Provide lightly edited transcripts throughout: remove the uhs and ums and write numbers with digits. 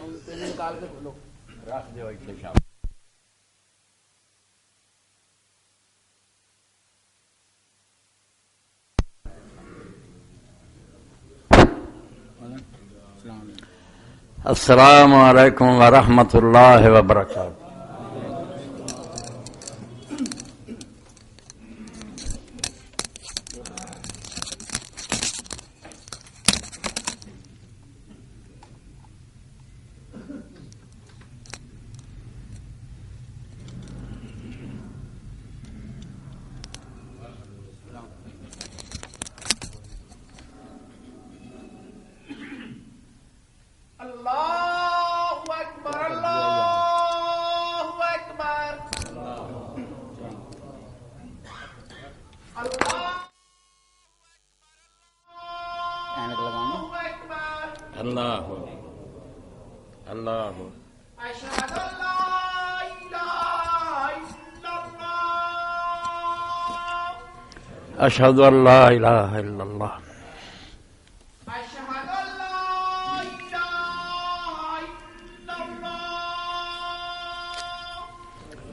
نکال کے کھولو رکھ دیو اتنے شام السلام علیکم ورحمۃ اللہ وبرکاتہ. اشہد ان لا الہ الا اللہ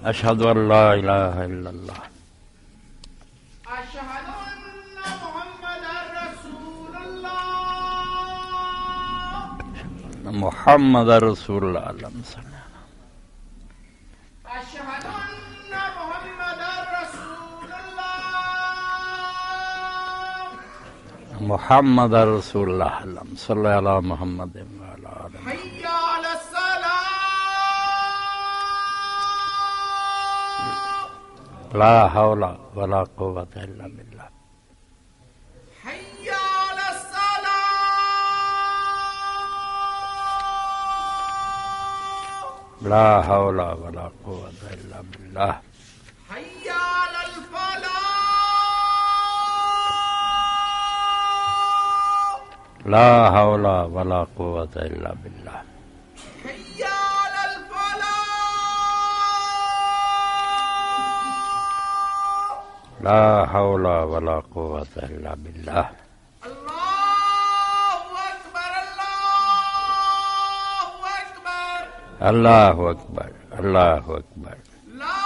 اشہد ان لا الہ الا اللہ اشہد ان محمد رسول اللہ محمد رسول اللہ اللہم صلی اللہ اشہد ان محمد رسول اللہ محمد رسول اللہ اللہم صلی علی محمد وعلی آل محمد. حی علی الصلاۃ لا حول ولا قوة الا باللہ. حی علی الصلاۃ لا حول ولا قوة الا باللہ. حی علی الفلاح لا حول ولا قوة الا باللہ. حی علی الفلاح لا حول ولا قوة الا باللہ. اللہ اکبر اللہ اکبر اللہ اکبر اللہ اکبر. لا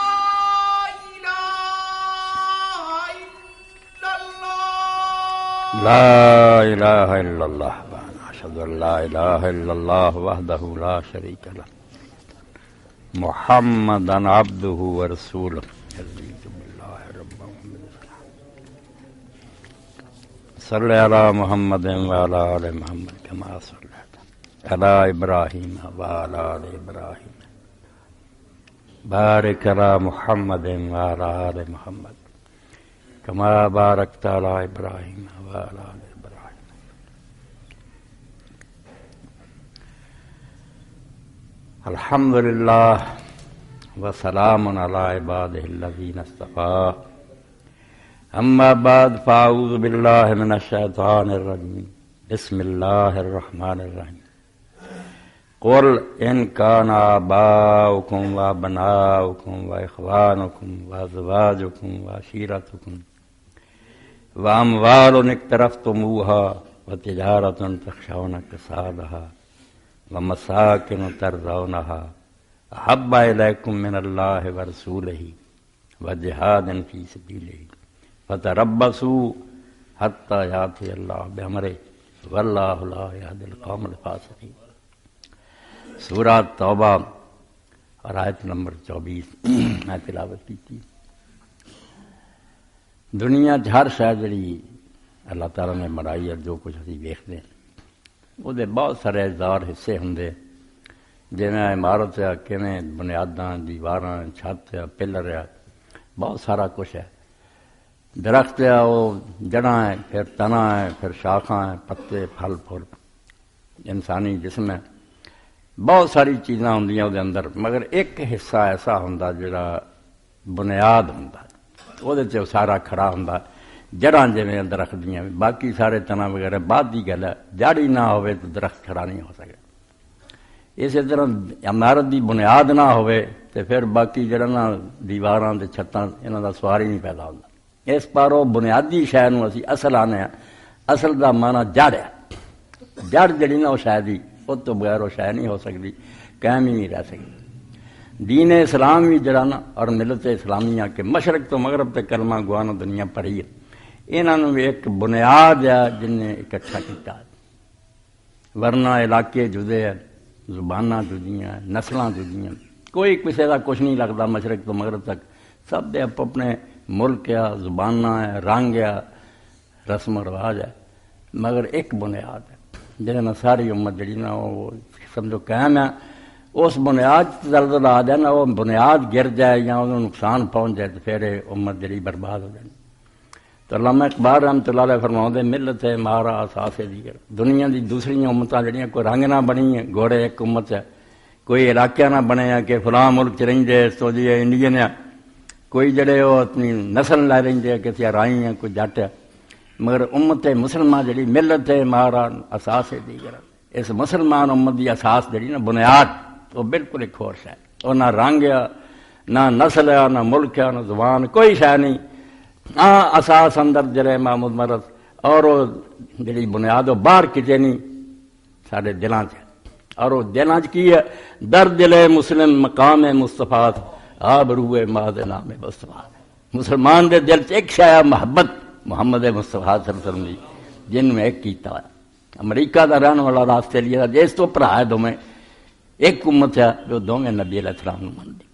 الہ الا اللہ لا الہ الا اللہ اشہد ان لا الہ الا اللہ وحدہ لا شریک لہ محمدا عبدہ ورسولہ رضیت باللہ ربا صلی علی محمد وعلی آل محمد کما صلیت علی ابراہیم وعلی آل ابراہیم بارک علی محمد وعلی آل محمد کما بارکت علی ابراہیم وعلی آل ابراہیم. الحمدللہ وسلام علی عبادہ الذین اصطفیٰ. اما بعد فاعوذ باللہ من الشیطان الرجیم بسم اللہ الرحمن الرحیم. قل ان کان آباؤکم وابناؤکم واخوانکم وازواجکم وعشیرتکم واموال اقترفتموها وتجارة تخشون کسادها ومساکن ترضونها احب الیکم من اللہ ورسولہ وجہاد فی سبیلہ فتربصوا حتی یاتی اللہ بامرہ واللہ لا یہدی القوم الفاسقین. سورہ توبہ اور آیت نمبر 24 میں تلاوت کی تھی. دنیا ہر شے جڑی اللہ تعالیٰ نے بنائی ہے جو کچھ اسی ویکھتے ہیں وہ بہت سارے اجزار حصے ہوں جویں عمارت ہے کیویں بنیاداں دیواراں چھت ہے پلر ہے بہت سارا کچھ ہے. درخت ہے وہ جڑاں ہے پھر تنا ہے پھر شاخاں ہیں پتے پھل پھول انسانی جسم ہے بہت ساری چیزاں ہوندیاں دے اندر مگر ایک حصہ ایسا ہوندا جڑا بنیاد ہوندا وہ سارا کھڑا ہوندا جڑاں جویں درخت دیاں باقی سارے تنا وغیرہ بعد دی گل ہے جڑی نہ ہوئے تو درخت کھڑا نہیں ہو سکے. اسی طرح عمارت دی بنیاد نہ ہوئے تو پھر باقی جڑا نا دیواراں تے چھتاں انہاں دا سوار ہی نہیں پیدا ہوندا. اس پر وہ بنیادی شے نوں اسی اصل آنے ہیں. اصل دا معنی جڑ ہے. جڑ جڑی نا وہ شے دی اس تو بغیر وہ شے نہیں ہو سکتی، قائم ہی نہیں رہ سکتی۔ دین اسلام بھی جڑا نا اور ملت اسلامیہ کے مشرق تو مغرب تے کلمہ گوانو دنیا پڑھی ہے، انہوں نے ایک بنیاد ہے جن نے اکٹھا کیتا ہے، ورنہ علاقے جدے ہیں، زباناں جدیاں ہیں، نسلاں جدیاں، کوئی کسی کا کچھ نہیں لگتا مشرق تو مغرب تک، سب دے اپنے ملک ہے، زباناں ہے، رنگ ہے، رسم و رواج ہے، مگر ایک بنیاد ہے جہاں نا ساری امت جڑی نا وہ سمجھو قائم ہے۔ اس بنیاد زلزلہ آ جائے نا، وہ بنیاد گر جائے یا انہوں نقصان پہنچ جائے تو پھر امت جڑی برباد ہو جائے۔ تو علامہ اقبال رحمۃ اللہ علیہ فرماؤں ملت ہے مارا اساس دیگر، دنیا دی دوسری امتاں جڑیاں کوئی رنگ نہ بنی ہیں، گھوڑے ایک امت ہے، کوئی علاقہ نہ بنے ہیں کہ فلاں ملک چ رہندے تو جی انڈین ہے، کوئی جڑے وہ اپنی نسل لے رہندے کسی رائی ہیں، کوئی جٹ ہے، مگر امت مسلمان جڑی ملت ہے مارا اساس دیگر، اس مسلمان امت دی اساس جڑی نا بنیاد وہ بالکل ایک اور شے، اور نہ رنگ ہے، نہ نسل ہے، نہ ملک ہے، نہ زبان، کوئی شے نہیں، اساس اندر جڑے محمود مرض اور وہ جڑی بنیاد وہ باہر کتے نہیں، سارے دلاں چ، اور وہ دلاں چ کی ہے، در دل مسلم مقام مصطفیٰ آبروئے ماد نام مصطفیٰ، مسلمان دے دل چ ایک شے محبت محمد مصطفیٰ صلی اللہ علیہ وسلم جن میں ایک کیتا ہے۔ امریکہ دا رہن والا آسٹریلیا دا جس تو بھرا ہے، دونوں ایک امت ہے جو دونوں نبی علیہ السلام نو مندی،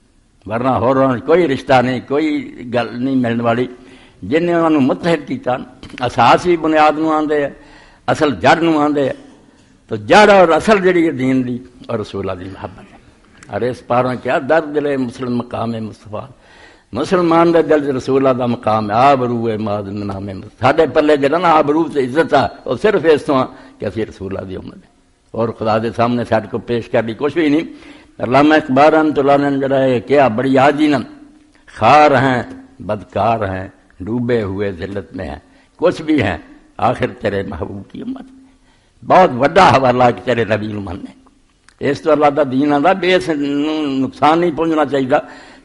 ورنہ ہور کوئی رشتہ نہیں، کوئی گل نہیں ملنے والی۔ جن نے انہوں متحد کیتا، اساس بھی بنیاد نو آندے ہے، اصل جڑ نو آندے ہے، تو جڑ اور اصل جڑی ہے دین دی اور رسولہ دی محبت ہے۔ اور اس پاروں کیا در دل مسلم مقام مصطفیٰ، مسلمان دے دل رسولہ دا مقام ہے، آبرو ماد نام ساڈے پلے جڑا نا آبرو تے عزت ہے، اور صرف اس تو کہ اسی رسولہ دی امت ہے، اور خدا دے سامنے ساڈے کو پیش کر دی کچھ بھی نہیں۔ علامہ اقبال رحمۃ اللہ نے جڑا ہے کیا بڑی عاجزی نہ، خار ہیں بدکار ہیں ڈوبے ہوئے ذلت میں ہیں، کچھ بھی ہیں آخر تیرے محبوب کی امت، بہت بڑا حوالہ کہ تیرے نبی نو مننے، اس تو اللہ دا دین آندا بے اس نقصان نہیں پہنچنا چاہیے،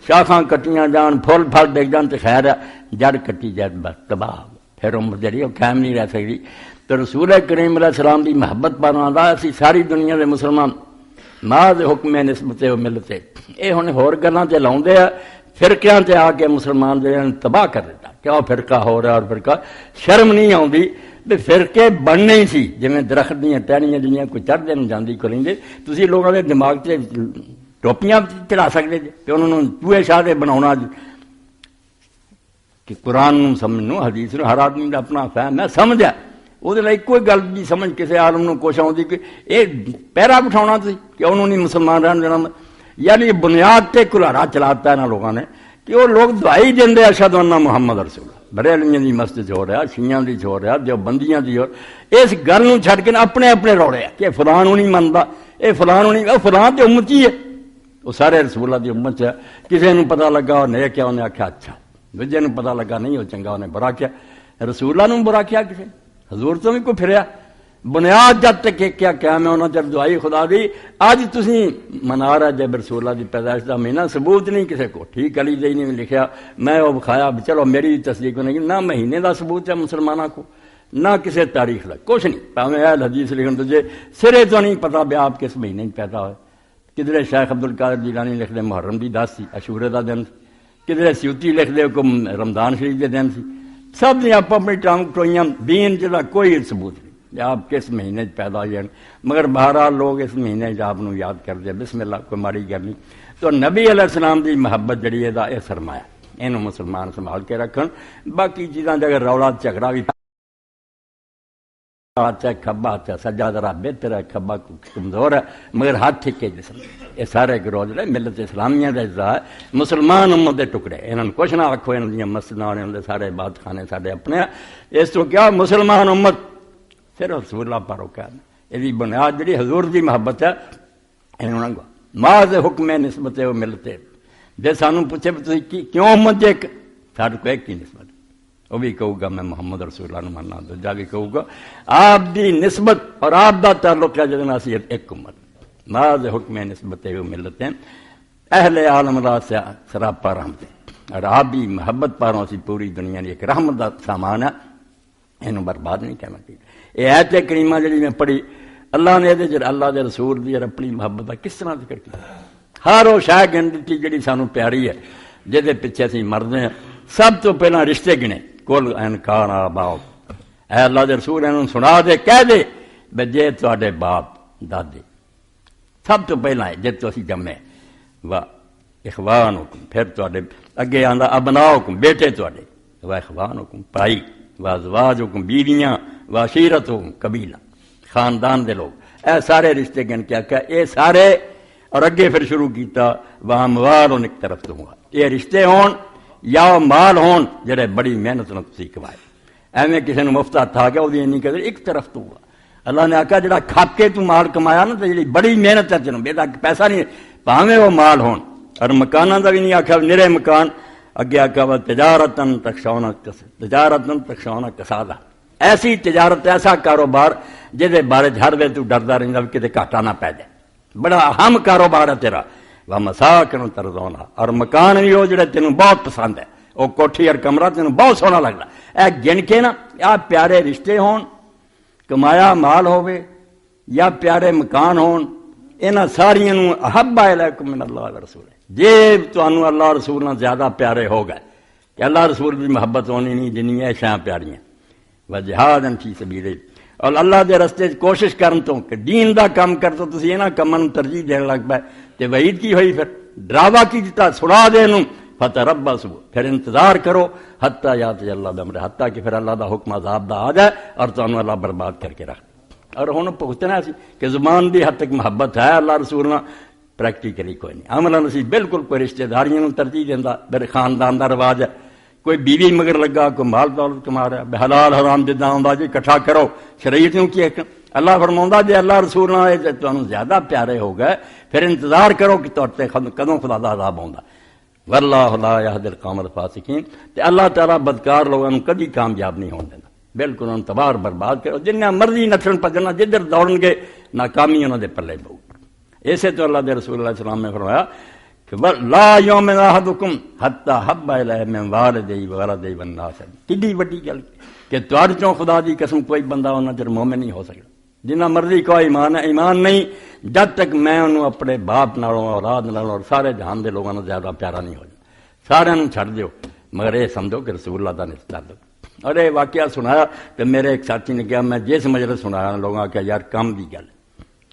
شاخاں کٹیاں جان پھول پھل ڈگ جان تو خیر ہے، جڑ کٹی جائے بس تباہ، پھر امت جڑی وہ قائم نہیں رہ سکتی۔ تو رسول کریم علیہ السلام دی محبت پانا آندا اسی ساری دنیا دے مسلمان ماذ حکم نسبت و ملت، یہ ہن ہور گلاں تے لاؤندے آ، فرقیاں تے آ کے مسلمان دے تباہ کر دیتا، کیا فرقہ ہو رہا اور فرقہ، شرم نہیں آؤندی بھی فرقے بننے ہی سی، جویں درخت دیاں ٹہنیاں جنیاں کوئی چڑھدے نوں جاندی کو لیندے، تسی لوگاں دے دماغ تے ٹوپیاں چڑھا سکتے جی کہ انہوں نے چوہے شاہ دے بناؤنا کہ قرآن نوں سمجھنو حدیث نوں ہر آدمی دا اپنا فہم ہے، سمجھا وہ کوئی گل بھی سمجھ کسی عالم نوں کچھ آؤندی کہ یہ پیرا بٹھاؤنا سی کہ انہوں نے مسلمان رہن دینا، یعنی بنیاد تے کلہارا چلاتا ہے نا لوگوں نے کہ وہ لوگ دعائی دیں اشہد ان محمد رسول اللہ، بریلویاں دی مسجد ہو رہا، شیعاں دی ہو رہا، دیوبندیاں دی ہو رہا، اس گل نوں چھڈ کے اپنے اپنے روڑے کہ فلاں نہیں منتا، یہ فلاں نہیں، فلاں تے امتی ہے، وہ سارے رسولہ دی امت ہے، کسی نے پتہ لگا اور نیک کیا انہیں آخیا اچھا، دوجے نے پتہ لگا نہیں وہ چنگا انہیں برا کیا، رسولہ نے برا کیا کسی نے، حضور تو بھی کوئی پھریا، بنیاد جب تک کیا قیام ہے انہوں نے دعائی خدا دی، آج تسی منا رہا جب رسولہ دی پیدائش دا مہینہ، ثبوت نہیں کسی کو، ٹھیک علی جی نے لکھیا میں وہ بکھایا چلو میری تصدیق نہیں، نہ مہینے دا ثبوت ہے مسلمانوں کو، نہ کسی تاریخ لگ کچھ نہیں، پاویں اہل حدیث لکھن تجھے سرے تو نہیں پتا بھی آپ کس مہینے پیدا ہوئے، کدھر شیخ عبد القادر جیلانی لکھ دے محرم دی 10 سی عاشورے دا دن، کدھر سیوطی لکھ دے کو رمضان شریف دے دن سی، سب نے آپ اپنی ٹانگ ٹوئیاں، دین جدا کوئی ثبوت نہیں آپ کس مہینے پیدا ہوئے، مگر بہرحال لوگ اس مہینے آپ نو یاد کر دے، بسم اللہ کوئی ماڑی گل نہیں۔ تو نبی علیہ السلام دی محبت جڑی ہے دا یہ سرمایہ، اینو مسلمان سنبھال کے رکھن، باقی چیزاں جگہ رولا جھگڑا بھی چاہے کھبا چاہے سجا ذرا بہتر ہے، کھبا کمزور ہے، مگر ہاتھ ٹھیکے جسم، یہ سارے گروہ جڑے ملت اسلامیہ کا حصہ ہے، مسلمان امت دے ٹکڑے، انہوں نے کچھ نہ آکھو، انہوں نے مسجداں نے سارے عبادت خانے سارے اپنے، اس تو کیا مسلمان امت صرف رسول اللہ پر روکا ہے، یہ بنیاد جڑی حضور دی محبت ہے، انہوں نے ماذ حکم نسبت و ملتے، جے سانوں پوچھے تسی کیوں امت جے ساڈے کو ایک ہی نسبت، وہ بھی کہوں گا میں محمد رسول اللہ ماننا، دوجا بھی کہوں گا آپ دی نسبت اور آپ دا تعلق ہے جدنا اسی ایک امت، ماذ حکم نسبت و ملتے اہل عالم را سراپا رحمتیں، اور آپ بھی محبت پاروں اسی پوری دنیا نے ایک رحمت دا سامان ہے، اینو برباد نہیں کرنا چاہیے۔ یہ آیت کریمہ جڑی میں پڑھی اللہ نے یہ اللہ دے رسول دی اور اپنی محبت کا کس طرح ذکر کیا؟ ہر وہ شاہ گن دیتی جڑی سانوں پیاری ہے، جہدے پیچھے اسی مردے ہیں۔ سب تو پہلا رشتے گنے، کل انکار آباؤ، اے اللہ دے رسول انہوں سنا دے، کہہ دے بے جے تواڈے باپ دادے سب تو پہلا ہے جد تو اسی جمے و اخوانکم، پھر تواڈے اگے آندا ابناؤکم بیٹے تواڈے، و اخوانکم بھائی، و ازواجکم بیویاں، و عشیرتکم قبیلہ خاندان دے لوگ، اے سارے رشتے گن کے آکھیا اے سارے، اور اگے پھر شروع کیتا وہاں موال ایک طرف دوں گا، یہ رشتے ہون یا مال ہون جڑے بڑی محنت نال تسی کمائے، ایویں کسی نے مفت ہاتھ آ گیا وہ نہیں کہتے ایک طرف دوں گا۔ اللہ نے آکھا جڑا کھپ کے تو مال کمایا نا تو جڑی بڑی محنت ہے تینوں بیٹا پیسہ نہیں پاویں وہ مال ہون، اور مکاناں دا بھی نہیں آکھا نرے مکان، اگے آکھا وہ تجارتن تخشون کسادہ، ایسی تجارت ایسا کاروبار جہدے بارے ہر ویلے تو ڈردا رہندا کہ کتے گھاٹا نہ پے جائے، بڑا اہم کاروبار ہے تیرا، وہ مساکن ترضونہا، اور مکان بھی وہ جڑے تینوں بہت پسند ہے، وہ کوٹھی اور کمرہ تینوں بہت سونا لگتا، اے گن کے نا یا پیارے رشتے ہون، کمایا مال ہوئے یا پیارے مکان ہون، انہاں ساریاں نوں احب الیکم من اللہ و رسول، جے تانوں اللہ رسول نال زیادہ پیارے ہو گئے کہ اللہ رسول دی محبت ہونی نہیں جنی یہ شاں پیاریاں، و جہادن فی سبیلہ، اور اللہ دے رستے کوشش کرن تو کہ دین دا کام کر تو تسی انہاں کماں نوں ترجیح دین لگ پے، تے وعید کی ہوئی پھر ڈراوا کی دیتا سنا دے نوں، فتربصوا، پھر انتظار کرو حتی یاتی اللہ بامرہ، حتیٰ کہ پھر اللہ دا حکم عذاب دا آ جائے اور تانوں اللہ برباد کر کے رکھ۔ اور ہن پوچھنا سی کہ زبان دی حد تک محبت ہے اللہ رسول نال، پریکٹیکلی کوئی نہیں، عملاً اسی بالکل کوئی رشتہ داریاں نوں ترجیح دیندا، میرے خاندان دا رواج ہے، کوئی بیوی مگر لگا، کوئی مال دولت کما رہا ہے، حلال حرام جداں ہوندا جی اکٹھا کرو، شریعت نوں کی حکم، اللہ فرماوندا جے اللہ رسول نال تانوں زیادہ پیارے ہو گئے پھر انتظار کرو کہ تہاڈے تے کدوں خدا دا عذاب آوندا، واللہ لا یہدی القوم الفاسقین، تے اللہ تعالیٰ بدکار لوگوں کو کبھی کامیاب نہیں ہونے دینا، بالکل ان تباہ برباد کرو، جنہیں مرضی نچن پجنا جدھر دوڑن گے ناکامی انہوں دے پلے بہو۔ ایسے تو اللہ دے رسول اللہ علیہ السلام نے فرمایا کہ لا یؤمن احدکم حتی حب الیہ من والدیہ وولدیہ والناس، کڈی وڈی گل کہ تواڈے چوں خدا دی قسم کوئی بندہ انہاں چر مومن نہیں ہو سکتا، جنہ مرضی کوئی ایمان ہے، ایمان نہیں جب تک میں انہوں اپنے باپ نالوں اولاد نالوں اور سارے جہان دے لوگوں زیادہ پیارا نہیں ہو جائے، سارے نوں چھڑ دیو، مگر یہ سمجھو کہ رسول اللہ دا نسبت دو۔ اور یہ واقعہ سنایا تو میرے ایک ساتھی نے کہا میں جس مجلس سنایا لوگوں کہ یار کم دی گل،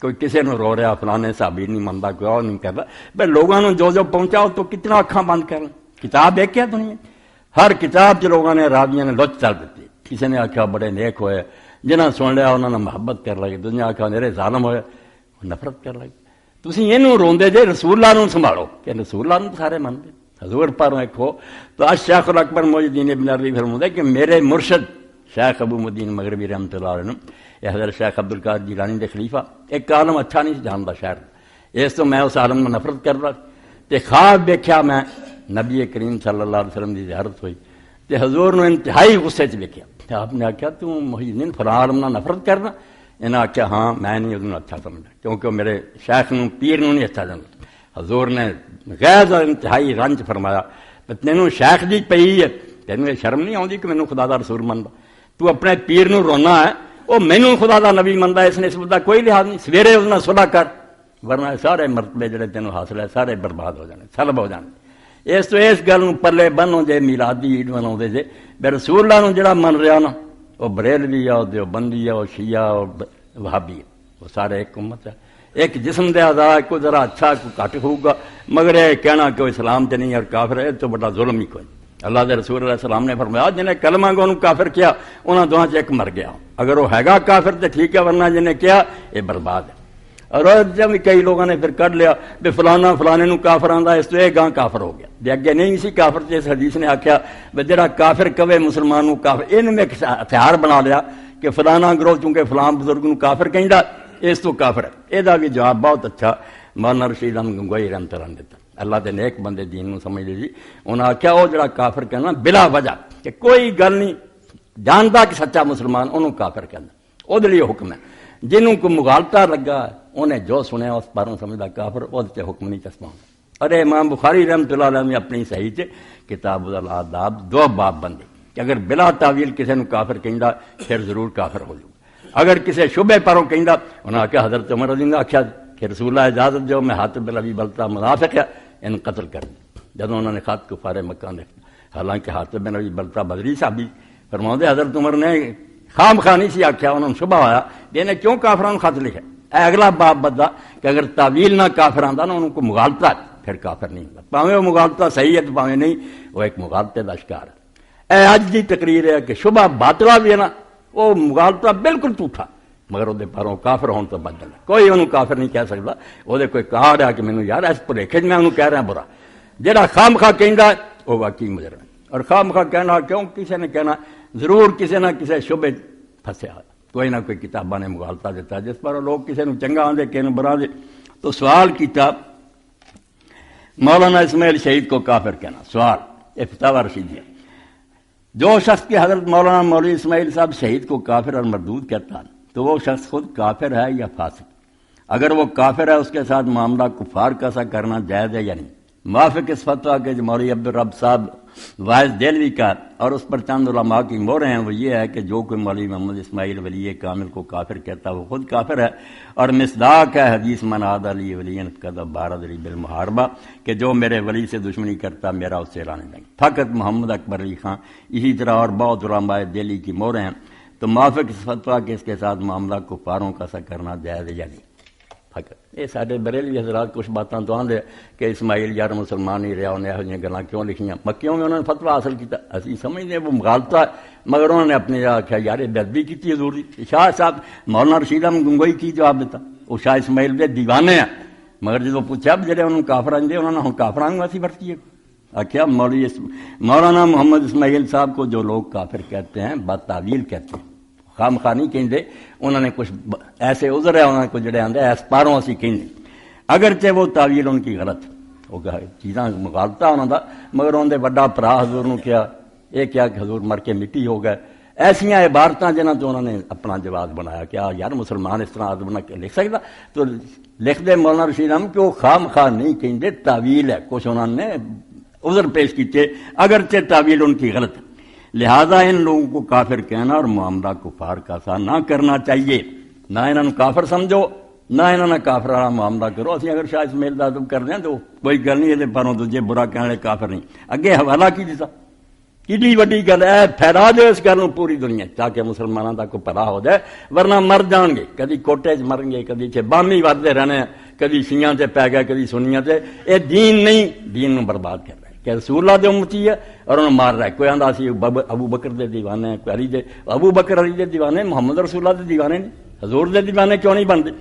کوئی کسی نے رو رہا فلانے صحابی نہیں منتا، کوئی اور نہیں کرتا، بھائی لوگوں نے جو پہنچاؤ تو کتنا اکھاں بند کریں، کتاب ایک کیا دنیا، ہر کتاب چ لوگوں نے راویاں نے لچ چل دیتی، کسی نے آخیا بڑے نیک ہوئے، جنہاں سن لیا انہوں نے محبت کر لگی، دنیا آخیا میرے ظالم ہوئے نفرت کر لگی۔ تسی اینوں روندے جے رسول اللہ نوں سنبھالو کہ رسول اللہ نوں سارے منتے، حضور پر ایک ہو تو آج شیخ الاکبر محی الدین ابن عربی فرماتے کہ میرے مرشد شیخ ابو مدین مغربی رحمۃ اللہ علیہ یہ حضرت شیخ عبدالقادر جیلانی دے خلیفہ ایک عالم اچھا نہیں جانتا شہر، اس تو میں اس عالم میں نفرت کر رہا تے خواب دیکھا میں نبی کریم صلی اللہ علیہ وسلم دی زیارت ہوئی تے حضور نے انتہائی غصے چ دیکھا، تے آپ نے آخیا تو محی الدین فلاں عالم نہ نفرت کرنا، انہیں آخیا ہاں میں نہیں انہوں اچھا سمجھا کیونکہ میرے شیخ نوں پیر نوں نہیں اچھا جانتا۔ حضور نے غیر انتہائی رنج فرمایا تینوں شیخ دی پئی ہے، تینوں یہ شرم نہیں آتی کہ مینوں خدا دا رسول مندا، تو اپنے پیر نوں رونا ہے، وہ مینوں خدا دا نبی مندا، اس نے نسبت دا کوئی لحاظ نہیں، سویرے اس نال صلح کر ورنہ سارے مرتبے جڑے تینوں حاصل ہے سارے برباد ہو جانے، سلب ہو جانے۔ اس تو اس گل نوں پلے بنو جے میلادی عید مناؤندے جے بے رسول اللہ نوں جڑا من رہا نا وہ بریلوی ہے، وہ دیوبندی ہے، وہ شیعہ اور وہابی ہے، وہ سارے ایک امت ہے، ایک جسم دے اعضاء، کوئی ذرا اچھا کوئی گھٹ ہوگا، مگر یہ کہنا کہ وہ اسلام تے نہیں اور کافر ہے تو بڑا ظلم ہی کوئی۔ اللہ دے رسول علیہ السلام نے فرمایا جنہیں کلمہ کو انہوں کافر کیا انہوں دونوں سے ایک مر گیا، اگر وہ ہے گا کافر تو ٹھیک ہے ورنہ جنہیں کیا یہ برباد ہے۔ اور جب کئی لوگوں نے پھر کر لیا بے فلانا فلانے نو کافر آندا اس تو یہ گاں کافر ہو گیا، بے اگے نہیں سی کافر، تے اس حدیث نے آخیا بے جڑا کافر کہے مسلمان نو کافر، ان میں ایک ہتھیار بنا لیا کہ فلانا گروہ چونکہ فلاں بزرگ نو کافر کہندا اس تو کافر ہے۔ یہ بھی جواب بہت اچھا مولانا رشید احمد گنگوئی رحمۃ اللہ علیہ نے دیتا، اللہ دے نیک بندے دین نو سمجھ لے جی، انہاں آخیا وہ جڑا کافر کہنا بلا وجہ کہ کوئی گل نہیں جانتا کہ سچا مسلمان انہوں کافر کہنا، وہ لیے حکم ہے، جنہوں کو مغالطہ لگا انہیں جو سنیا اس پر سمجھدا کافر، وہ حکم نہیں چسپاؤں۔ اور امام بخاری رحمۃ اللہ علیہ نے اپنی صحیح چ کتاب الآداب 2 باب بندے کہ اگر بلا تعویل کسی نے کافر کہندا پھر ضرور کافر ہو جائے، اگر کسی شبے پروں کہندا انہاں آخیا حضرت عمر رضی اللہ آخیا کہ رسول اللہ اجازت جو میں حاتب بن ابی بلتہ منافق ہے ان قتل کر دیں جدوں انہوں نے خط کفار مکہ نے حالانکہ حاتب بن ابی بلتہ بدری صحابی فرماؤندے حضرت عمر نے خام خانی سی آخیا انہوں نے شبہ ہویا کہ انہیں کیوں کافران خط لکھا اے اگلا باب بدا کہ اگر تعویل نہ کافر آندا نا انہوں کو مغالطہ ہے پھر کافر نہیں ہوتا پاویں وہ مغالطہ صحیح ہے تو پاویں نہیں وہ ایک مغالطے کا شکار ہے اے اج دی تقریر ہے کہ شبہ باطلا بھی ہے نا وہ مغالطہ بالکل جھوٹا مگر وہ پروں کافر ہون تو بدل کوئی انہوں کافر نہیں کہہ سکتا وہ کوئی کارڈ ہے کہ مینوں یار اس بھلیکے میں انہوں کہہ رہا برا جہاں خام خواہ کہندا وہ واقعی مجرم ہے اور خام خواہ کہنا کیوں کسی نے کہنا ضرور کسی نہ کسی شعبے پھنسیا کوئی نہ کوئی کتاباں نے مغالطہ دیتا جس پر لوگ کسی نے چنگا آندے کسی نے برا دے تو سوال کیتا مولانا اسماعیل شہید کو کافر کہنا سوال یہ فتاوی رشیدیہ جو شخص کے حضرت مولانا مولوی اسماعیل صاحب شہید کو کافر اور مردود کہتا ہے تو وہ شخص خود کافر ہے یا فاسق اگر وہ کافر ہے اس کے ساتھ معاملہ کفار کا سا کرنا جائز ہے یا نہیں موافق اس فتویٰ کے جو مولوی عبدالرب صاحب وائز دہلوی کا اور اس پر چند علماء کی موریں ہیں وہ یہ ہے کہ جو کوئی مولوی محمد اسماعیل ولی کامل کو کافر کہتا ہے وہ خود کافر ہے اور مصداق ہے حدیث من عاد علی ولی قد بارد علی بالمحاربہ کہ جو میرے ولی سے دشمنی کرتا میرا اس سے لانے لگے فقط محمد اکبر علی خان اسی طرح اور بہت علماء دہلی کی موریں ہیں تو موافق اس فتویٰ کے اس کے ساتھ معاملہ کفاروں کا سا کرنا جائز یا نہیں فقط یہ سارے بریلوی حضرات کچھ باتاں تو آندے کہ اسماعیل یار مسلمان ہی رہا انہیں یہو جہاں گلاں کیوں لکھیاں مکیوں میں انہوں نے فتویٰ حاصل کیا اسی سمجھتے وہ مغالطہ ہے مگر انہوں نے اپنے آخیا یار یہ بے ادبی کی حضور دی شاہ صاحب مولانا رشید احمد گنگوئی کی جواب دیتا وہ شاہ اسماعیل دے دیوانے ہیں مگر جب پوچھا جڑے انہوں نے کافر آندے انہوں نے ہوں کافران ویسی برتی ہے آخیا مولانا محمد اسماعیل صاحب کو جو لوگ کافر کہتے ہیں بتاویل کہتے ہیں خام خواہ نہیں کہیں انہوں نے کچھ ایسے عذر ہے انہوں نے کچھ جڑے آندے ایس پاروں اسی کہیں اگرچہ وہ تعویل ان کی غلط وہ چیزاں مغالطہ انہوں دا مگر انہوں نے بڑا پرا حضور نے کیا یہ کیا کہ حضور مر کے مٹی ہو گئے ایسیاں عبارتاں جنہاں تو انہوں نے اپنا جواب بنایا کہ یار مسلمان اس طرح بنا کے لکھ سکتا تو لکھ دے مولانا رشید ہم کہ وہ خام خواہ نہیں کہیں تعویل ہے کچھ انہوں نے عذر پیش کیتے اگرچہ تعویل ان کی غلط لہذا ان لوگوں کو کافر کہنا اور معاملہ کفار کا سا نہ کرنا چاہیے نہ انہوں نے کافر سمجھو نہ انہوں نے کافر والا معاملہ کرو اسی اگر شاہ اسماعیل دا ادب کر دیں تو کوئی گل نہیں یہ پروں دوجے برا کہنے والے کافر نہیں اگے حوالہ کی دیتا کتنی وڈی گل ہے پھیلا دو اس گل پوری دنیا تاکہ مسلمانوں کا کوئی پتا ہو جائے ورنہ مر جان گے کدی کوٹے چ مرن گے کدی بامی ودتے رہنے کدی شیعاں تے پی گئے کدی سنیاں تے یہ دین نہیں دین نو برباد کر رہے کہ رسول اللہ دے امتی ہے اور انہوں مار رہا ہے کوئی آندا سی ابو بکر دے دیوانے ہیں کوئی علی دے ابو بکر علی دے دیوانے محمد رسول اللہ دے دیوانے نہیں حضور دے دیوانے کیوں نہیں بنتے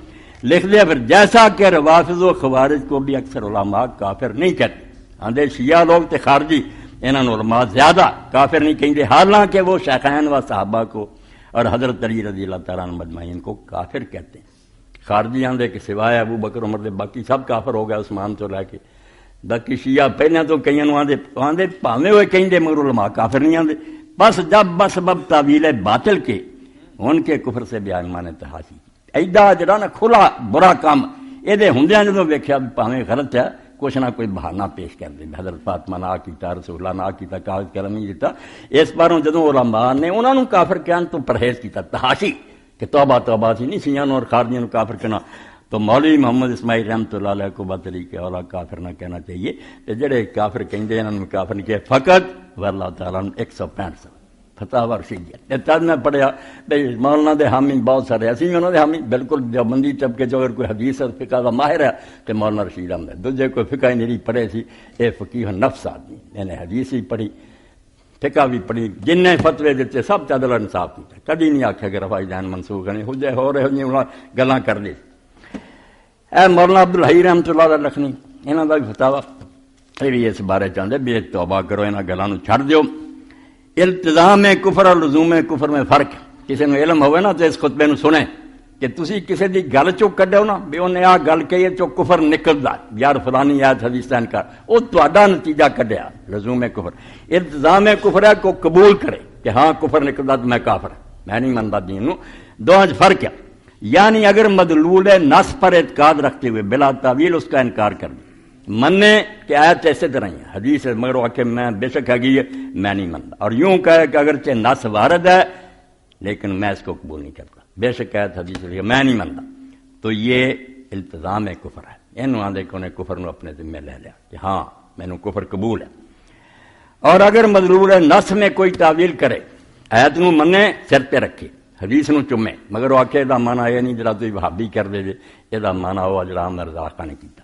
لکھ دیا پھر جیسا کہ روافض و خوارج کو بھی اکثر علماء کافر نہیں کہتے آندے شیعہ لوگ تے خارجی انہوں نے علماء زیادہ کافر نہیں کہیں حالانکہ وہ شیخین و صحابہ کو اور حضرت علی رضی اللہ تعالیٰ عنہ مجمعین کو کافر کہتے ہیں خارجی آندے کہ سوائے ابو بکر عمر دے باقی سب کافر ہو گئے عثمان تو لے کے باقی شیعہ پہلے تو کئی آندے پاویں ہوئے کہیں مگر علماء کافر نہیں آندے بس جب بسبب تعویل باطل کے ان کے کفر سے بھی ایمان تحاشی ایڈا جڑا نا کھلا برا کام یہ ہوندیاں جدوں ویکھیا پاویں غلط ہے کچھ نہ کوئی بہانہ پیش کر دے حضرت فاطمہ نہ کیتا رسول اللہ نہ کیتا کاغذ قلم نہیں دیتا اس باروں جدوں علماء نے انہوں نے کافر کہن تو پرہیز کیتا تحاشی کہ توبہ توبہ سی نہیں شیعاں اور خارجیاں نو کافر کہنا تو مولوی محمد اسماعیل رحمۃ اللہ علیہ کو بات طریقے والا کافر نہ کہنا چاہیے کہ جڑے کافر کہندے انہوں نے کافر نہیں کہ فقط واللہ تعالیٰ 165 فتاوی رشیدیہ تب میں پڑھیا بھائی مولانا دے حامی بہت سارے اسی انہوں نے حامی بالکل دیوبندی طبقے جو اگر کوئی حدیث اور فقہ کا ماہر ہے تو مولانا رشید احمد ہے دوجے کوئی فقہ نہیں پڑھے سی اے فقیہ نفس آدمی یعنی حدیث ہی پڑھی فقہ بھی پڑھی جن نے فتوے دیتے سب عدل انصاف کیتا کدی نہیں آکھیا کہ رفائی جان منسوخ نہیں ہو جائے ہو رہے ہو گلاں کر دے اے مولانا عبدالحی رحمۃ اللہ علیہ لکھنی انہوں کا بھی فتاوی یہ بھی اس بارے چاہتے بھی توبہ کرو انہاں گلاں نو چھڈ دیو التزام کفر اور لزوم کفر میں فرق کسی نے علم ہوئے نا تو اس خطبے نو سنے کہ تسی کسی دی گل چو کڈو نا بھی انہیں آ گل کہی چو کفر نکلدا یار فلانی آیت حدیث کا انکار وہ تہاڈا نتیجہ کڈیا لزوم کفر التزام کفر ہے کو قبول کرے کہ ہاں کفر نکلدا تو میں کافر میں نہیں منتا دین نو دو فرق ہے یعنی اگر مدلول نص پر اعتقاد رکھتے ہوئے بلا تعویل اس کا انکار کر دیں مننے کہ آیت ایسے طرح ہی ہے حدیث ہے مگر وہ کہ میں بے شک ہے گئی میں نہیں منتا اور یوں کہے کہ اگرچہ نص وارد ہے لیکن میں اس کو قبول نہیں کرتا بے شک آیت حدیث لکھا میں نہیں منتا، تو یہ التزام کفر ہے. انہوں آدھے کہ انہیں کفر نو اپنے ذمہ لے لیا کہ ہاں میں نے کفر قبول ہے. اور اگر مضرور نص میں کوئی تعویل کرے، آیت نو منے سر پہ رکھے، حدیث نو چومے، مگر وہ آکھے دا مانا یہ نہیں جڑا تھی وہابی کر دے جے، یہ دا مانا ہوا جڑا ہم نے رضا خان نے کیتا.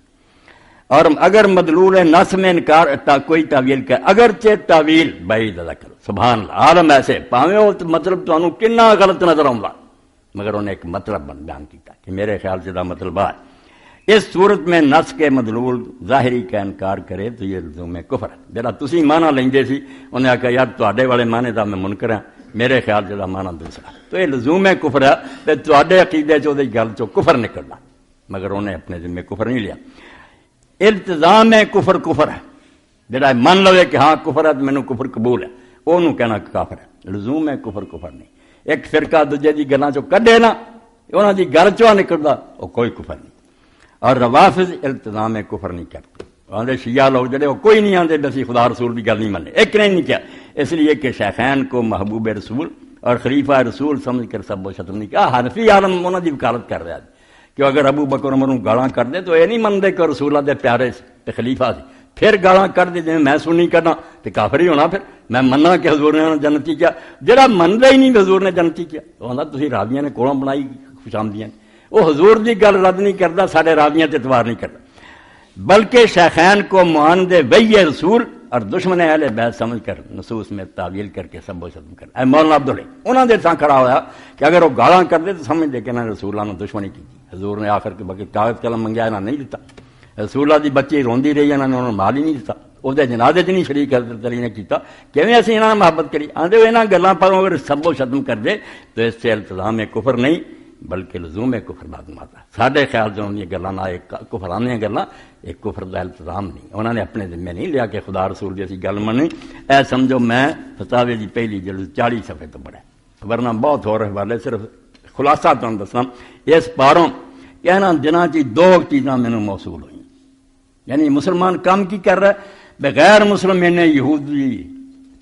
اور اگر مدلول نص میں انکار کوئی تعویل کرے، اگرچہ تعویل بعید ذکر، سبحان اللہ، عالم ایسے پاویں وہ مطلب تانوں کنا غلط نظر آوندا، مگر انہیں ایک مطلب بیان کیتا کہ میرے خیال سے دا مطلب ہے. اس صورت میں نص کے مدلول ظاہری کا انکار کرے تو یہ لزوم کفر ہے. جڑا تسی معنی لیندے سی انہیں آکھا یار تواڈے والے معنی دا میں منکر ہاں، میرے خیال سے دا معنی دوسرا، تو یہ لزوم کفر ہے. تے تواڈے عقیدے چ دی گل چ کفر نکلنا، مگر انہیں اپنے ذمہ کفر نہیں لیا. التزام کفر کفر ہے، جڑا من لوے کہ ہاں کفر ہے تو مینوں کفر قبول ہے، انہوں کہنا کافر ہے. لزوم کفر کفر نہیں. ایک فرقہ دوجے دی گلاں چوں کڈے نا، انہاں دی گل چوں نکلدا، وہ کوئی کفر نہیں. اور روافض التزام کفر نہیں کرتے. آندے شیعہ لوگ جڑے وہ کوئی نہیں آندے بسی خدا رسول کی گل نہیں مننے، ایک نے نہیں کیا، اس لیے کہ شیخین کو محبوب رسول اور خلیفہ رسول سمجھ کر سب و شتم نہیں کیا. حنفی عالم انہاں دی وکالت کر رہا ہے کہ اگر ابو بکر عمر نوں گالاں کر دے تو یہ نہیں منتے کہ رسول اللہ دے پیارے تے خلیفہ سی، پھر گالاں کر دے جویں میں سنی کرنا تے کافر ہی ہونا. پھر میں مننا کہ حضور نے جنتی کیا، جڑا مندا ہی نہیں حضور نے جنتی کیا، وہ آندا تسی راویاں نے کولوں بنائی خوش آمدیاں. وہ حضور دی گل رد نہیں کرتا، سارے راویاں تے اعتبار نہیں کرتا، بلکہ شیخین کو معاند وحی رسول اور دشمن اہل بیت سمجھ کر نصوص میں تعویل کر کے سب و ختم کر. اے مولانا عبداللہ انہوں نے تھاں کھڑا ہوا کہ اگر وہ گالاں کر دے تو سمجھ دے کہ انہوں نے رسول اللہ نے دشمنی کی. حضور نے آخر کے بغیر کاغذ قلم منگیا، انہوں نے نہیں دیتا. رسول اللہ دی بچی روندی رہی، انہوں نے مال ہی نہیں دیتا. وہ جنازے چ نہیں شریک علی نے کیتا، کیویں اسی انہوں نے محبت کری. آندے انہاں گلاں پر اگر سب و ختم کر دے تو اس سے التزام کفر نہیں بلکہ لزوم کفر لازم آتا. ساڈے خیال سے انہوں گلاں نہ ایک کفرانیاں گلاں ایک کفر دا التزام نہیں. انہوں نے اپنے ذمہ نہیں لیا کہ خدا رسول دی اسی گل منی. اے سمجھو میں فتاوی دی پہلی جلد 40 صفحے تو پڑھا، ورنہ بہت اور حوالے، صرف خلاصہ تمہیں دساں اس پاروں کہ انہاں دناں چ دو چیزاں مینوں موصول ہوئیں. یعنی مسلمان کام کی کر رہا ہے، بغیر مسلم نے یہودی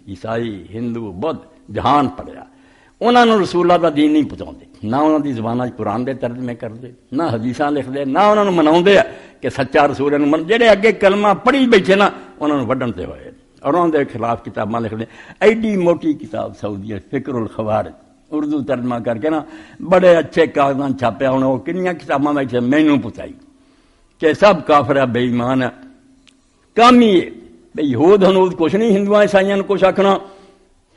عیسائی ہندو بدھ جہان پڑھیا، انہوں نے رسول اللہ کا دین نہیں پہنچاؤندے، نہ انہوں دی زبانہ قرآن دے ترجمے کرتے، نہ حدیثاں لکھ دے، نہ انہوں نے مناؤندے کہ سچا رسول ہے. جڑے اگے کلمہ پڑھی بیٹھے نا انہوں نے وڈن تے ہوئے اور انہوں دے خلاف کتاباں لکھ دے. ایڈی موٹی کتاب سعودیہ فکر الخوارج اردو ترجمہ کر کے نا بڑے اچھے کاغذاں چھاپیا. انہوں نے کنیاں کتاباں بیٹھے مینوں پچائی کہ سب کافر ہے، بے ایمان ہے. کام ہی ہے بھئی یہود ہنود کچھ نہیں، ہندوؤں عیسائیاں کچھ آکھنا،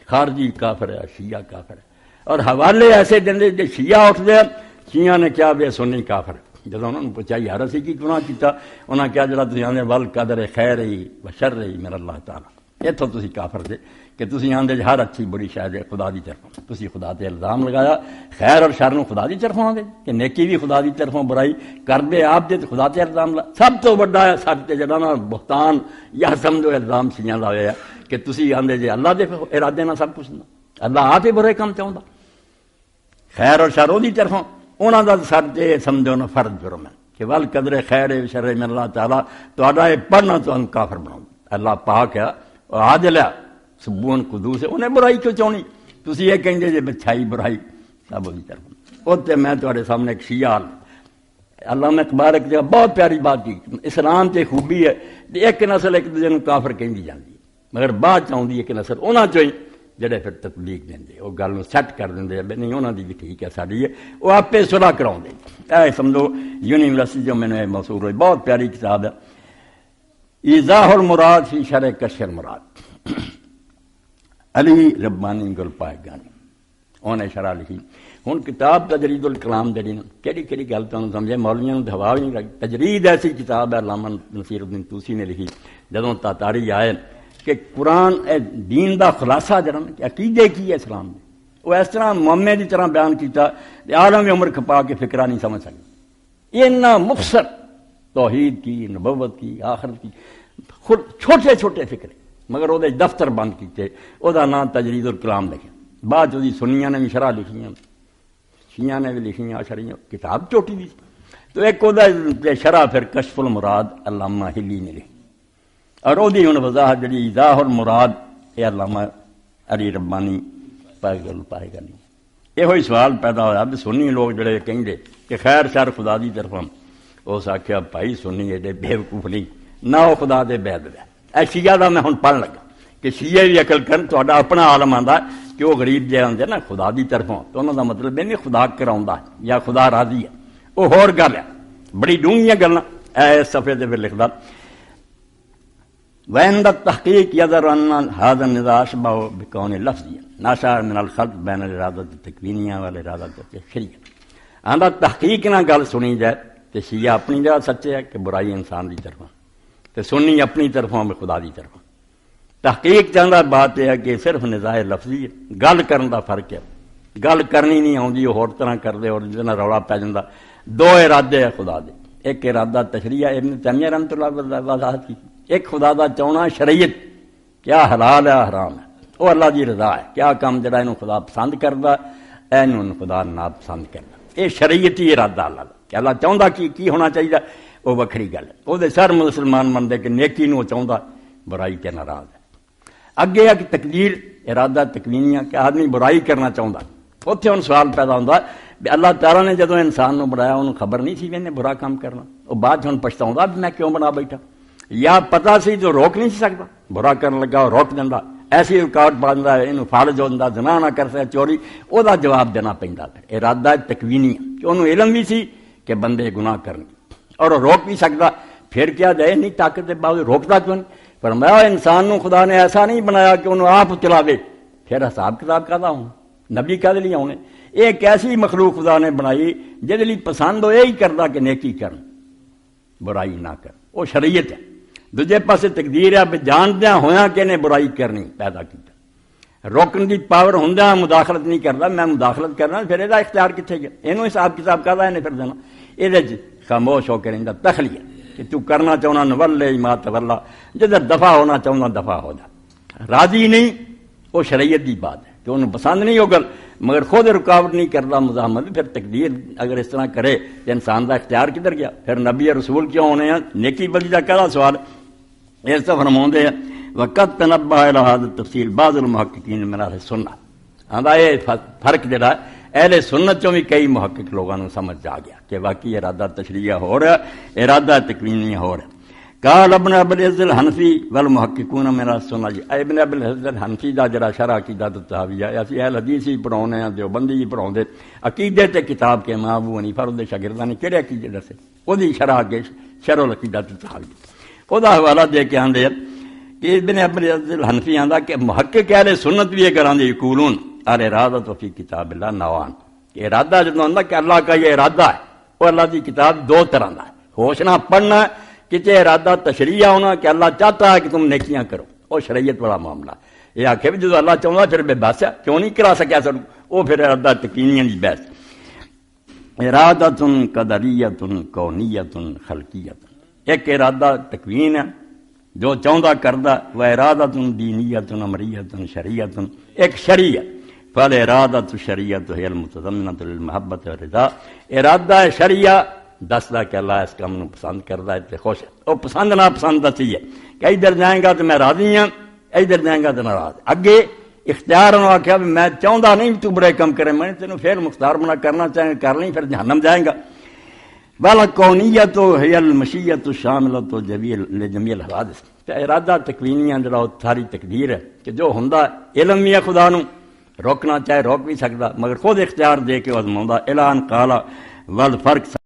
خارجی کافر ہے، شیعہ کافر ہے. اور حوالے ایسے دیں جو شیعہ اٹھتے ہیں، شیعہ نے کیا بے سنی کافر. جب انہوں نے پوچھا یار اسی کی گناہ کیتا، انہوں نے کیا جڑا تسی آندے ول قدر خیر ہی و شر ہی من اللہ تعالیٰ، اتوں تسی کافر تھے کہ تسی آندے ہر اچھی بڑی شاید خدا دی طرفوں. تسی خدا تے الزام لگایا خیر اور شر نو خدا دی طرفوں آندے کہ نیکی بھی خدا دی طرفوں، برائی کر دے آپ دے تو خدا تے الزام لا. سب تو بڑا ہے سب تے جڑا نا بہتان یا سمجھو الزام شیعہ لایا کہ تسی آندے جے اللہ دے ارادے نہ سب کچھ نہ، اللہ آپ ہی برے کام چاہندا، خیر اور شر دی طرفوں انہاں دا سر تے سمجھو نا فرض جرم ہے کہ ول قدر خیر شر من اللہ تعالیٰ تہاڈا یہ پڑھنا تو کافر بناؤ. اللہ پاک ہے اور عادل ہے، سبحان قدوس ہے، انہیں برائی کیوں چاہنی. تسی یہ کہیں جے بچھائی برائی سب دی طرف. اوتے میں تہاڈے سامنے ایک شیعہ علامہ اقبال ایک جگہ بہت پیاری بات کی، اسلام تے خوبی ہے ایک نسل ایک دوسرے نوں کافر کہندی جاندی ہے، مگر بعد چاہندی ہے کہ نسل انہاں چوں ہی جڑے پھر تبلیغ دیں وہ گل سیٹ کر دیں نہیں انہوں دی بھی ٹھیک ہے ساری ہے، وہ آپ صلح کراؤں دے. اے سمجھو یونیورسٹی جو میں نے موصول ہوئی بہت پیاری کتاب ہے ایضاح المراد فی شرح کشف المراد، علی ربانی گل پائگانی انہیں شرح لکھی. ہوں کتاب تجرید الکلام جڑی نا کہڑی گل تمہیں سمجھے مولویاں نوں ہوا بھی نہیں لگی. تجرید ایسی کتاب ہے علامہ نصیر الدین توسی نے لکھی جدوں تاتاری آئے کہ قرآن دین دا خلاصہ جڑا کہ عقیدے کی ہے اسلام میں، وہ اس طرح معمے کی طرح بیان کیتا کہ عالم عمر کھپا کے فکرہ نہیں سمجھ سکتی. اتنا مختصر توحید کی، نبوت کی، آخرت کی خود چھوٹے چھوٹے فکرے، مگر وہ دفتر بند کیتے. وہ نام تجرید الکلام لکھے. بعد وہ سنیاں نے بھی شرح لکھیاں، شیعہ نے بھی لکھیاں شرحیاں، کتاب چھوٹی دی. تو ایک وہ شرح پھر کشف المراد علامہ ہلی نے لکھی، اور وہ وضاحت جڑی ایضاح المراد یہ علامہ علی ربانی پائے گا نہیں. یہ سوال پیدا ہوا بھی سنی لوگ جڑے کہیں کہ خیر شر خدا دی طرفوں، اس آخیا بھائی سنی ایڈے بےوقوف نہیں، نہ وہ خدا دے بید ہے۔ اے شیعہ دا میں ہن پڑھ لگا کہ شیعہ بھی عقل کرن، تہاڈا اپنا عالم آندا کہ وہ غریب جے آندے نا خدا دی طرفوں، تو انہاں دا مطلب یہ نہیں خدا کراوندا یا خدا راضی ہے، وہ ہور گل ہے، بڑی ڈونگیاں گلاں۔ اے صفحے دے وچ لکھدا وعند التحقیق یظہر ان هذا النزاع اشبہ بکون لفظی ناشا من الخلط بین الارادۃ التکوینیہ والارادۃ التشریعیہ۔ آندا تحقیق نہ گل سنی جائے تو شیعہ اپنی جگہ سچے ہے کہ برائی انسان دی طرفوں، تو سنی اپنی طرفوں میں خدا دی طرفوں۔ تحقیق چاہتا بات یہ ہے کہ صرف نزاع لفظی ہے، گل کرن دا فرق ہے، گل کرنی نہیں آتی وہ ہور طرح کر دے اور جس طرح رولا پی جاتا۔ دو ارادے ہے خدا دے، ایک ارادہ تشریعہ ابن تیمیہ رحمۃ اللہ وضاحت کی، ایک خدا دا چونا شریعت کیا حلال ہے حرام ہے، وہ اللہ دی رضا ہے، کیا کام جڑا انہوں خدا پسند کردا اینوں خدا ناپسند کردا، یہ شریعتی ارادہ اللہ دا کہ اللہ چاہتا کی ہونا چاہیے وہ وکھری گل ہے۔ وہ سر مسلمان منتے کہ نیکی نو چاہتا برائی تے ناراض ہے۔ اگے ہے کہ تقدیر ارادہ تکوینیہ کہ آدمی برائی کرنا چاہتا، اتنے ہوں سوال پیدا ہوتا بھی اللہ تعالیٰ نے جدو انسان نو بنایا انہوں خبر نہیں سی بھی انہیں برا کام کرنا، وہ بعد ہوں پچھتاؤں بھی میں کیوں بنا بیٹھا، یا پتا سی جو روک نہیں سی سکتا، برا کرنے لگا وہ روک دینا، ایسی رکاوٹ پا دینا یہ فالج ہو جاتا، زنا نہ کر سکے چوری، وہ جواب دینا پہنتا۔ ارادہ تکوینی کہ انہوں علم بھی سی کہ بندے گناہ کرنے اور وہ روک بھی سکتا، پھر کیا جائے نہیں طاقت کے باوجود روکتا کیوں نہیں؟ فرمایا انسان نو خدا نے ایسا نہیں بنایا کہ انہوں آپ چلاوے، پھر حساب کتاب کہدا ہوں نبی کہہ لیے ہونے۔ ایک ایسی مخلوق خدا نے بنائی جہد لی پسند ہو یہی کردا کہ نیکی کرن برائی نہ کر، وہ شریعت ہے۔ دوجے پاسے تقدیر ہے جاندیاں ہویاں کہ نے برائی کرنی پیدا کیتا، روکن دی پاور ہوندیاں مداخلت نہیں کردا، میں مداخلت کرنا پھر یہ اختیار کتنے گیا؟ یہ حساب کتاب کہدا انہیں پھر دینا، یہ خاموش ہو کے رہندا تخلیہ کہ تو کرنا چاہنا نولے ما تولا، جدھر دفع ہونا چاہنا دفع ہو جا، راضی نہیں وہ شریعت دی بات ہے کہ انہوں پسند نہیں ہو گل مگر خود رکاوٹ نہیں کرتا مزاحمت، پھر تقدیر اگر اس طرح کرے تو انسان دا اختیار کدھر گیا؟ پھر نبی رسول کیوں ہونے ہیں؟ نیکی بدی کا کہا سوال اس طرح فرماؤندے ہیں وقت تنبہ الى هذا التفصیل بعض المحققین من اہل سنت، آندا یہ فرق جڑا اہل سنت چوں بھی کئی محقق لوگوں نے سمجھ آ گیا کہ واقعی ارادہ تشریعہ ہو رہا ہے، ارادہ تکوینی ہو رہا ہے۔ قال ابن ابی العز الحنفی والمحققون من السنت، ابن ابی العز الحنفی دا جڑا شرح عقیدۃ الطحاویہ اسی اہل حدیث ہی پڑھاونے ہیں، دیوبندی ہی پڑھاوندے عقیدے تے کتاب کے امام ابو حنیفہ دے شاگرداں نے کہڑے عقیدے دسے، اودی شرح کے شرح العقیدۃ الطحاویہ او دا حوالہ دے کے آندے کہ ابن ابی العز الحنفی آندا کہ محقق اہل سنت بھی یہ کراندے یقولون الارادۃ فی کتاب اللہ نوعان، کہ ارادہ جدوں آندا کہ اللہ کا یہ ارادہ ہے، وہ اللہ دی کتاب دو طرح دا ہے، ہوشنا پڑھنا کہ ارادہ تشریعہ ہونا کہ اللہ چاہتا ہے کہ تم نیکیاں کرو، وہ شریعت والا معاملہ۔ یہ آخے بھی جدو اللہ چاہتا پھر بے بس ہے، کیوں نہیں کرا سکیا سر، وہ پھر ارادہ تکوینیہ دی بحث۔ ارادۃ قدریۃ کونیۃ خلقیۃ، ایک ارادہ تکوین ہے جو چاہتا کردا، وہ ارادۃ دینیۃ امریۃ شریعۃ، ایک شریعت فالارادۃ شریعۃ ہی المتضمنۃ للمحبۃ والرضا، ارادہ شریعہ دسدا کہ اللہ اس کام پسند کردا ہے تے خوش ہے، وہ پسند نہ پسند دسی ہے کہ ادھر جائیں گا تو میں راضی ہوں، ادھر جائیں گا تو ناراض۔ اگے اختیار انہوں نے آخیا بھی میں چاہتا نہیں تو برے کام کرے، میں تینوں پھر مختار بنا کرنا چاہیں کر لیں، پھر جہنم جائیں گا۔ والکونیۃ ہی المشیۃ الشاملۃ لجمیع الحوادث، ارادہ تکوینیہ جڑا ساری تقدیر ہے کہ جو ہوندا علم بھی ہے خدا نو، روکنا چاہے روک بھی سکتا مگر خود اختیار دے کے ازماؤندا۔ اعلان قال والفرق